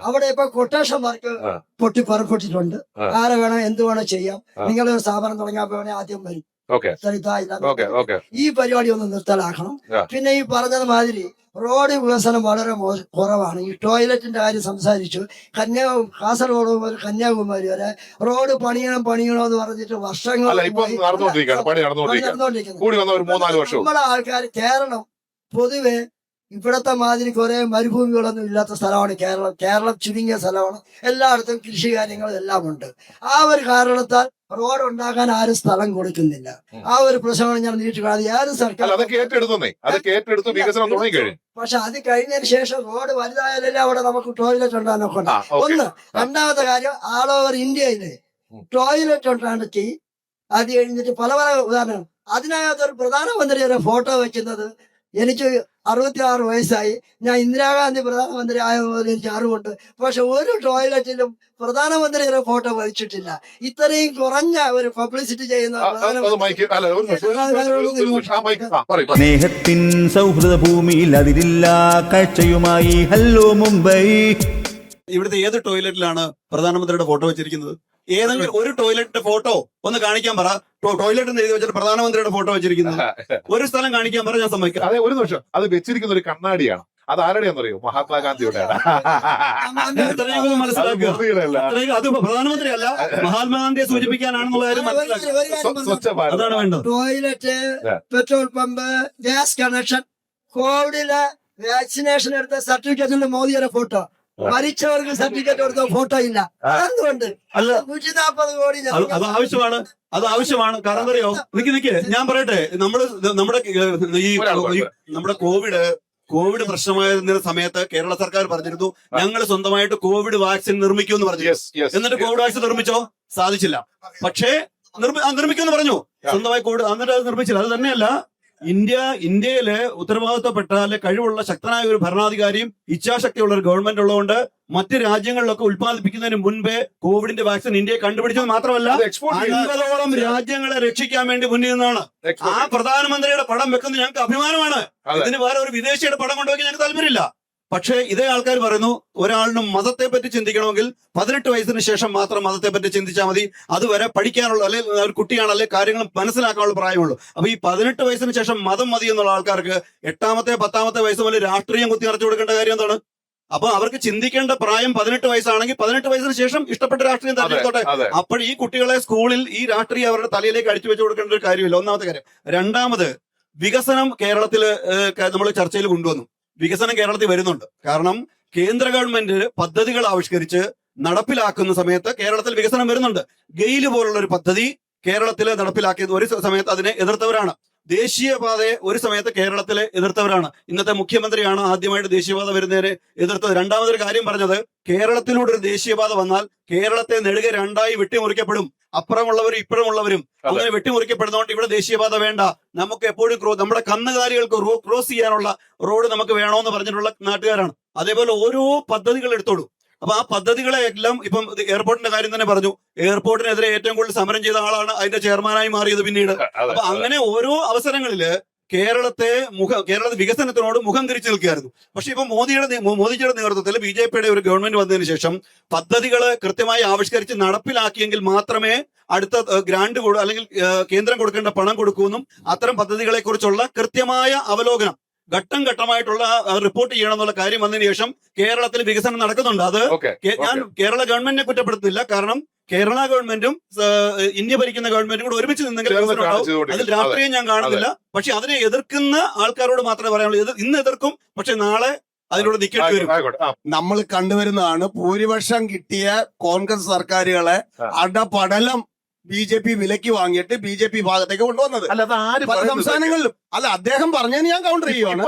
അവിടെ ഇപ്പൊ കൊട്ടേഷൻ വർക്ക് പുറപ്പെട്ടിട്ടുണ്ട്. ആരെ വേണം എന്ത് വേണം ചെയ്യാം. നിങ്ങളൊരു സ്ഥാപനം തുടങ്ങാൻ വേണേ ആദ്യം വരും ഓക്കെ ഓക്കെ ഓക്കെ ഈ പരിപാടി ഒന്ന് നിർത്തലാക്കണം. ആ. പിന്നെ ഈ പറഞ്ഞത് മാതിരി റോഡ് വികസനം വളരെ കുറവാണ്. ഈ ടോയ്ലറ്റിന്റെ കാര്യം സംസാരിച്ചു. കാസർഗോഡ് മുതൽ കന്യാകുമാരി വരെ റോഡ് പണിയണോ എന്ന് പറഞ്ഞിട്ട് വർഷങ്ങൾ അല്ല ഇപ്പൊ നടന്നുകൊണ്ടിരിക്കുകയാണ്, പണി നടന്നുകൊണ്ടിരിക്കുകയാണ്. കൂടി വന്ന ഒരു 3-4 വർഷവും. നമ്മുടെ ആൾക്കാർ കേരളം പൊതുവെ ഇവിടത്തെ മാതിരി കുറെ മരുഭൂമികളൊന്നും ഇല്ലാത്ത സ്ഥലമാണ് കേരളം. കേരളം ചുരുങ്ങിയ സ്ഥലമാണ്. എല്ലായിടത്തും കൃഷി കാര്യങ്ങളും എല്ലാം ഉണ്ട്. ആ ഒരു കാരണത്താൽ റോഡ് ഉണ്ടാക്കാൻ ആരും സ്ഥലം കൊടുക്കുന്നില്ല. ആ ഒരു പ്രശ്നമാണ് ഞാൻ നീട്ടിക്കാണുന്നത്. ഏത് സർക്കാർ അതൊക്കെ ഏറ്റെടുത്തു വികസനം തുടങ്ങി കഴിഞ്ഞു. പക്ഷെ അത് കഴിഞ്ഞതിന് ശേഷം റോഡ് വലുതായാലല്ലേ അവിടെ നമുക്ക് ടോയ്ലറ്റ് ഉണ്ടാകാനൊക്കെ ഉണ്ട്. ഒന്ന്. രണ്ടാമത്തെ കാര്യം, ആൾ ഓവർ ഇന്ത്യയില് ടോയ്ലറ്റ് ഉണ്ടാക്കി അത് കഴിഞ്ഞിട്ട് പല ഉദാഹരണം. അതിനകത്ത് ഒരു പ്രധാനമന്ത്രിയുടെ ഫോട്ടോ വെക്കുന്നത്, എനിക്ക് 66 വയസ്സായി, ഞാൻ ഇന്ദിരാഗാന്ധി പ്രധാനമന്ത്രി ആയ പോലെ എനിക്ക് അറിവുണ്ട്. പക്ഷെ ഒരു ടോയ്ലറ്റിലും പ്രധാനമന്ത്രിയുടെ ഫോട്ടോ വഹിച്ചിട്ടില്ല. ഇത്രയും കുറഞ്ഞ ഒരു പബ്ലിസിറ്റി ചെയ്യുന്ന സ്നേഹത്തിൻ സൗഹൃദ ഭൂമിയിൽ അതിരില്ലാ കാഴ്ചയുമായി ഹലോ മുംബൈ. ഇവിടുത്തെ ഏത് ടോയ്ലറ്റിലാണ് പ്രധാനമന്ത്രിയുടെ ഫോട്ടോ വെച്ചിരിക്കുന്നത്? ഏതെങ്കിലും ഒരു ടോയ്ലറ്റിന്റെ ഫോട്ടോ ഒന്ന് കാണിക്കാൻ പറ. ടോയ്ലറ്റ് എന്ന് എഴുതി വെച്ചിട്ട് പ്രധാനമന്ത്രിയുടെ ഫോട്ടോ വെച്ചിരിക്കുന്നത് ഒരു സ്ഥലം കാണിക്കാൻ പറ, ഞാൻ സമ്മതിക്കാം. അതെ, ഒരു നിമിഷം. അത് വെച്ചിരിക്കുന്ന ഒരു കണ്ണാടിയാണ്. അത് ആരുടെയാണെന്നറിയോ? മഹാത്മാഗാന്ധിയുടെ. മനസ്സിലാക്കുക, അത് പ്രധാനമന്ത്രി അല്ല, മഹാത്മാഗാന്ധിയെ സൂചിപ്പിക്കാനാണെന്നുള്ള കാര്യം മനസ്സിലാക്കുക. അതാണ് വേണ്ടത്. Toilet, petrol pump, gas connection, കോവിഡിലെ വാക്സിനേഷൻ എടുത്ത സർട്ടിഫിക്കറ്റിന്റെ മോദിയുടെ ഫോട്ടോ, മരിച്ചവർക്ക് സർട്ടിഫിക്കറ്റ് കൊടുത്ത ഫോട്ടോ ഇല്ല. എന്തുകൊണ്ട്? 140 കോടി. അത് ആവശ്യമാണ്. കാരണം എന്തറിയോ, നിക്ക് ഞാൻ പറയട്ടെ, നമ്മുടെ കോവിഡ് പ്രശ്നമായ സമയത്ത് കേരള സർക്കാർ പറഞ്ഞിരുന്നു, ഞങ്ങൾ സ്വന്തമായിട്ട് കോവിഡ് വാക്സിൻ നിർമ്മിക്കുമെന്ന് പറഞ്ഞു. എന്നിട്ട് കോവിഡ് വാക്സിൻ നിർമ്മിച്ചോ? സാധിച്ചില്ല. പക്ഷേ നിർമ്മിക്കുമെന്ന് പറഞ്ഞു സ്വന്തമായി കോവിഡ്, എന്നിട്ട് അത് നിർമ്മിച്ചില്ല. അത് തന്നെയല്ല, ഇന്ത്യയിലെ ഉത്തരവാദിത്തപ്പെട്ട അല്ലെ കഴിവുള്ള ശക്തനായ ഒരു ഭരണാധികാരിയും ഇച്ഛാശക്തിയുള്ള ഒരു ഗവൺമെന്റ് ഉള്ളതുകൊണ്ട് മറ്റ് രാജ്യങ്ങളിലൊക്കെ ഉത്പാദിപ്പിക്കുന്നതിന് മുൻപേ കോവിഡിന്റെ വാക്സിൻ ഇന്ത്യയെ കണ്ടുപിടിച്ചത് മാത്രമല്ല 50ഓളം രാജ്യങ്ങളെ രക്ഷിക്കാൻ വേണ്ടി മുന്നിൽ നിന്നാണ്. ആ പ്രധാനമന്ത്രിയുടെ പടം വെക്കുന്നത് ഞങ്ങൾക്ക് അഭിമാനമാണ്. ഇതിന് വേറെ ഒരു വിദേശിയുടെ പടം കൊണ്ടുപോയി ഞങ്ങൾക്ക് താല്പര്യമില്ല. പക്ഷേ ഇതേ ആൾക്കാർ പറയുന്നു, ഒരാളിനും മതത്തെ പറ്റി ചിന്തിക്കണമെങ്കിൽ 18 വയസ്സിന് ശേഷം മാത്രം മതത്തെ പറ്റി ചിന്തിച്ചാൽ മതി. അതുവരെ പഠിക്കാനുള്ള, അല്ലെങ്കിൽ ഒരു കുട്ടിയാണ്, അല്ലെങ്കിൽ കാര്യങ്ങൾ മനസ്സിലാക്കാനുള്ള പ്രായമുള്ളൂ. അപ്പൊ ഈ 18 വയസ്സിന് ശേഷം മതം മതി എന്നുള്ള ആൾക്കാർക്ക് 8ാമത്തെ 10ാമത്തെ വയസ്സ് മുതൽ രാഷ്ട്രീയം കുത്തി നിറച്ചു കൊടുക്കേണ്ട കാര്യം എന്താണ്? അപ്പൊ അവർക്ക് ചിന്തിക്കേണ്ട പ്രായം 18 വയസ്സാണെങ്കിൽ 18 വയസ്സിന് ശേഷം ഇഷ്ടപ്പെട്ട രാഷ്ട്രീയം തെരഞ്ഞെടുത്തോട്ടെ. അപ്പോൾ ഈ കുട്ടികളെ സ്കൂളിൽ ഈ രാഷ്ട്രീയം അവരുടെ തലയിലേക്ക് അടിച്ചു വെച്ചു കൊടുക്കേണ്ട ഒരു കാര്യമില്ല. ഒന്നാമത്തെ കാര്യം. രണ്ടാമത്, വികസനം കേരളത്തില് നമ്മൾ ചർച്ചയിൽ കൊണ്ടുവന്നു. വികസനം കേരളത്തിൽ വരുന്നുണ്ട്. കാരണം കേന്ദ്ര ഗവൺമെന്റ് പദ്ധതികൾ ആവിഷ്കരിച്ച് നടപ്പിലാക്കുന്ന സമയത്ത് കേരളത്തിൽ വികസനം വരുന്നുണ്ട്. ഗെയില് പോലുള്ള ഒരു പദ്ധതി കേരളത്തിൽ നടപ്പിലാക്കിയത് ഒരു സമയത്ത് അതിനെ എതിർത്തവരാണ്. ദേശീയപാതയെ ഒരു സമയത്ത് കേരളത്തിലെ എതിർത്തവരാണ്. ഇന്നത്തെ മുഖ്യമന്ത്രിയാണ് ആദ്യമായിട്ട് ദേശീയപാത വരുന്നതിനെ എതിർത്തത്. രണ്ടാമതൊരു കാര്യം പറഞ്ഞത്, കേരളത്തിലൂടെ ഒരു ദേശീയപാത വന്നാൽ കേരളത്തെ നെടുകെ 2ആയി വെട്ടിമുറിക്കപ്പെടും. അപ്പുറമുള്ളവരും ഇപ്പുറമുള്ളവരും അങ്ങനെ വെട്ടിമുറിക്കപ്പെടുന്നതുകൊണ്ട് ഇവിടെ ദേശീയപാത വേണ്ട, നമുക്ക് എപ്പോഴും നമ്മുടെ കന്നുകാലികൾക്ക് ക്രോസ് ചെയ്യാനുള്ള റോഡ് നമുക്ക് വേണമെന്ന് പറഞ്ഞിട്ടുള്ള നാട്ടുകാരാണ്. അതേപോലെ ഓരോ പദ്ധതികൾ എടുത്തോളൂ. അപ്പൊ ആ പദ്ധതികളെ എല്ലാം, ഇപ്പം എയർപോർട്ടിന്റെ കാര്യം തന്നെ പറഞ്ഞു, എയർപോർട്ടിനെതിരെ ഏറ്റവും കൂടുതൽ സമരം ചെയ്ത ആളാണ് അതിന്റെ ചെയർമാനായി മാറിയത് പിന്നീട്. അപ്പൊ അങ്ങനെ ഓരോ അവസരങ്ങളില് കേരളത്തെ വികസനത്തിനോട് മുഖം തിരിച്ചു നിൽക്കുകയായിരുന്നു. പക്ഷെ ഇപ്പൊ മോദിജിയുടെ നേതൃത്വത്തിൽ BJPയുടെ ഒരു ഗവൺമെന്റ് വന്നതിന് ശേഷം പദ്ധതികള് കൃത്യമായി ആവിഷ്കരിച്ച് നടപ്പിലാക്കിയെങ്കിൽ മാത്രമേ അടുത്ത ഗ്രാന്റ് അല്ലെങ്കിൽ കേന്ദ്രം കൊടുക്കേണ്ട പണം കൊടുക്കുമെന്നും അത്തരം പദ്ധതികളെ കുറിച്ചുള്ള കൃത്യമായ അവലോകനം ഘട്ടം ഘട്ടമായിട്ടുള്ള റിപ്പോർട്ട് ചെയ്യണം എന്നുള്ള കാര്യം വന്നതിന് ശേഷം കേരളത്തിൽ വികസനം നടക്കുന്നുണ്ട്. അത് ഞാൻ കേരള ഗവൺമെന്റിനെ കുറ്റപ്പെടുത്തുന്നില്ല. കാരണം കേരള ഗവൺമെന്റും ഇന്ത്യ ഭരിക്കുന്ന ഗവൺമെന്റും കൂടെ ഒരുമിച്ച് നിന്നെങ്കിൽ അതിൽ രാഷ്ട്രീയം ഞാൻ കാണുന്നില്ല. പക്ഷെ അതിനെ എതിർക്കുന്ന ആൾക്കാരോട് മാത്രമേ പറയാനുള്ളൂ. ഇന്ന് എതിർക്കും, പക്ഷെ നാളെ അതിലൂടെ നിൽക്കേണ്ടി വരും. നമ്മൾ കണ്ടുവരുന്നതാണ്, ഭൂരിപക്ഷം കിട്ടിയ കോൺഗ്രസ് സർക്കാരുകളെ അടപടലം BJP വിലക്ക് വാങ്ങിയിട്ട് BJP ഭാഗത്തേക്ക് കൊണ്ടുവന്നത്. പല സംസ്ഥാനങ്ങളിലും. അല്ല, അദ്ദേഹം പറഞ്ഞതിന് ഞാൻ കൗണ്ടർ ചെയ്യുവാണ്.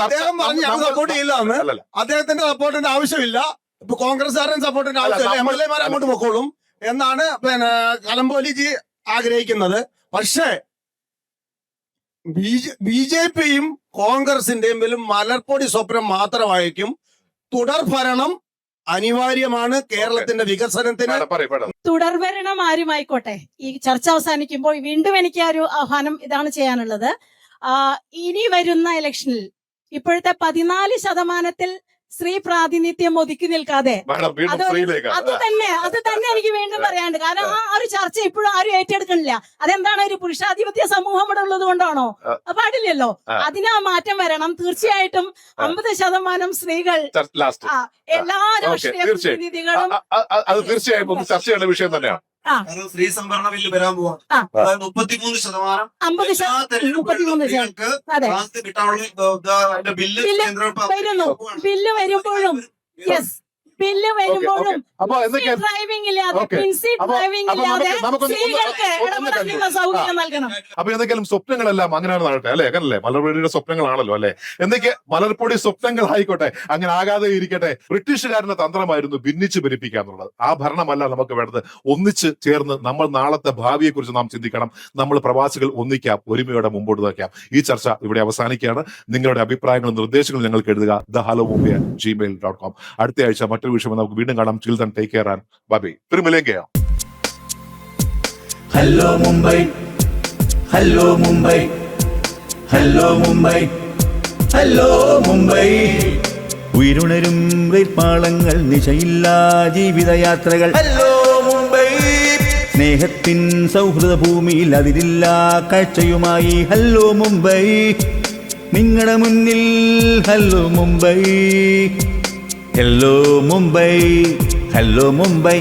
അദ്ദേഹം പറഞ്ഞ് ഞാൻ സപ്പോർട്ട് ചെയ്യില്ലാന്ന്. അദ്ദേഹത്തിന്റെ സപ്പോർട്ടിന്റെ ആവശ്യമില്ല. ഇപ്പൊ കോൺഗ്രസ്സുകാരൻ സപ്പോർട്ടിന്റെ ആവശ്യമില്ല, MLA-മാർ അങ്ങോട്ട് പൊക്കോളും എന്നാണ് കലംബോലിജി ആഗ്രഹിക്കുന്നത്. പക്ഷേ BJPയും കോൺഗ്രസിന്റെയും മലർപ്പൊടി സ്വപ്നം മാത്രമായിരിക്കും. തുടർഭരണം അനിവാര്യമാണ് കേരളത്തിന്റെ വികസനത്തിന്. തുടർഭരണം ആരുമായിക്കോട്ടെ, ഈ ചർച്ച അവസാനിക്കുമ്പോൾ വീണ്ടും എനിക്ക് ഒരു ആഹ്വാനം ഇതാണ് ചെയ്യാനുള്ളത്. ഇനി വരുന്ന ഇലക്ഷനിൽ ഇപ്പോഴത്തെ 14% സ്ത്രീ പ്രാതിനിധ്യം ഒതുക്കി നിൽക്കാതെ മാഡം വീണ്ടും അത് സ്ത്രീയിലേക്കാണ്. അത് തന്നെ എനിക്ക് വീണ്ടും പറയാനുണ്ട്. കാരണം ആ ഒരു ചർച്ച ഇപ്പോഴും ആരും ഏറ്റെടുക്കണില്ല. അതെന്താണ്, ഒരു പുരുഷാധിപത്യ സമൂഹം ഇവിടെ ഉള്ളത് കൊണ്ടാണോ? പാടില്ലല്ലോ. അതിന് ആ മാറ്റം വരണം. തീർച്ചയായിട്ടും 50% സ്ത്രീകൾ ലാസ്റ്റ് എല്ലാ രാഷ്ട്രീയ തീർച്ചയായും. പ്രതിനിധികളും അത് തീർച്ചയായും ഒന്ന് ചർച്ച ചെയ്യേണ്ട വിഷയം തന്നെയാണ്. കാരണം സ്ത്രീ സംവരണ ബില്ല് വരാൻ പോവാ. ആ. അതായത് 33% 33% സ്ത്രീകൾക്ക് അതെ. സ്ഥാനത്ത് കിട്ടാനുള്ള അതിന്റെ ബില്ല് വരുന്നു. ബില്ല് വരുമ്പോഴും ബില്ല് വരുമ്പോഴും അപ്പൊ എന്തൊക്കെ ഡ്രൈവിംഗ് ഇല്ലാതെ Okay. ഡ്രൈവിംഗ് അപ്പൊ ഇല്ലാതെ നമുക്കൊന്ന് സ്ത്രീകൾക്ക് ഇടപെടാനുള്ള സൗകര്യം നൽകണം. അപ്പൊ എന്തെങ്കിലും സ്വപ്നങ്ങളെല്ലാം അങ്ങനെയാണ് നടട്ടെ അല്ലെ? അങ്ങനല്ലേ മലർപ്പൊടിയുടെ സ്വപ്നങ്ങളാണല്ലോ അല്ലെ? എന്തൊക്കെ മലർപ്പൊടി സ്വപ്നങ്ങൾ ആയിക്കോട്ടെ, അങ്ങനെ ആകാതെ ഇരിക്കട്ടെ. ബ്രിട്ടീഷുകാരന്റെ തന്ത്രമായിരുന്നു ഭിന്നിച്ച് ഭരിപ്പിക്കുക എന്നുള്ളത്. ആ ഭരണമല്ല നമുക്ക് വേണ്ടത്. ഒന്നിച്ച് ചേർന്ന് നമ്മൾ നാളത്തെ ഭാവിയെ കുറിച്ച് നാം ചിന്തിക്കണം. നമ്മൾ പ്രവാസികൾ ഒന്നിക്കാം, ഒരുമയോടെ മുമ്പോട്ട് വയ്ക്കാം. ഈ ചർച്ച ഇവിടെ അവസാനിക്കുകയാണ്. നിങ്ങളുടെ അഭിപ്രായങ്ങളും നിർദ്ദേശങ്ങളും ഞങ്ങൾക്ക് എഴുതുക thehellomumbay@gmail.com. അടുത്ത ആഴ്ച മറ്റൊരു വിഷയം നമുക്ക് വീണ്ടും കാണാം. Till then, take care and bye-bye. फिर मिलेंगे. Hello Mumbai, hello Mumbai, hello Mumbai, hello Mumbai. ഉയരുണരും റെയിൽപ്പാളങ്ങൾ, നിശയില്ലാ ജീവിതയാത്രകൾ. ഹലോ മുംബൈ, സ്നേഹത്തിൻ സൗഹൃദ ഭൂമിയിൽ അതിരില്ലാ കാഴ്ചയുമായി. ഹലോ മുംബൈ, നിങ്ങളുടെ മുന്നിൽ hello Mumbai. Hello Mumbai, hello Mumbai.